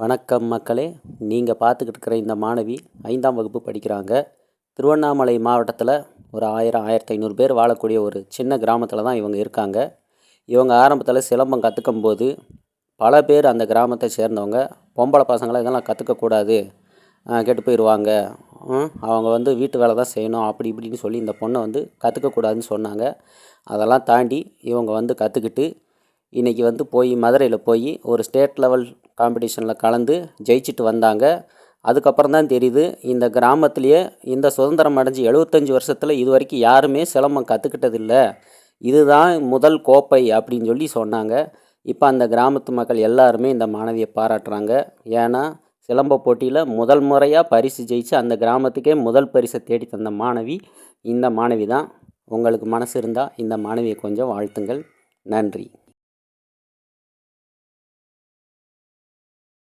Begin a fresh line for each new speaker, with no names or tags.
வணக்கம் மக்களே. நீங்கள் பார்த்துக்கிட்டு இருக்கிற இந்த மாணவி 5ஆம் வகுப்பு படிக்கிறாங்க. திருவண்ணாமலை மாவட்டத்தில் ஒரு 1000-1500 பேர் வாழக்கூடிய ஒரு சின்ன கிராமத்தில் தான் இவங்க இருக்காங்க. இவங்க ஆரம்பத்தில் சிலம்பம் கற்றுக்கும் போது பல பேர் அந்த கிராமத்தை சேர்ந்தவங்க பொம்பளை பசங்களை இதெல்லாம் கற்றுக்கக்கூடாது, கெட்டு போயிடுவாங்க, அவங்க வீட்டு வேலை தான் செய்யணும் அப்படி இப்படின்னு சொல்லி இந்த பொண்ணை கற்றுக்கக்கூடாதுன்னு சொன்னாங்க. அதெல்லாம் தாண்டி இவங்க கற்றுக்கிட்டு இன்றைக்கி போய் மதுரையில் போய் ஒரு ஸ்டேட் லெவல் காம்படிஷனில் கலந்து ஜெயிச்சுட்டு வந்தாங்க. அதுக்கப்புறம் தான் தெரியுது, இந்த கிராமத்துலேயே இந்த சுதந்திரம் அடைஞ்சு 75 வருஷத்தில் இது வரைக்கும் யாருமே சிலம்பம் கற்றுக்கிட்டதில்லை, இதுதான் முதல் கோப்பை அப்படின்னு சொல்லி சொன்னாங்க. இப்போ அந்த கிராமத்து மக்கள் எல்லாருமே இந்த மாணவியை பாராட்டுறாங்க. ஏன்னா சிலம்ப போட்டியில் முதல் முறையாக பரிசு ஜெயிச்சு அந்த கிராமத்துக்கே முதல் பரிசை தேடி தந்த மாணவி இந்த மாணவி தான். உங்களுக்கு மனசு இருந்தால் இந்த மாணவியை கொஞ்சம் வாழ்த்துங்கள். நன்றி.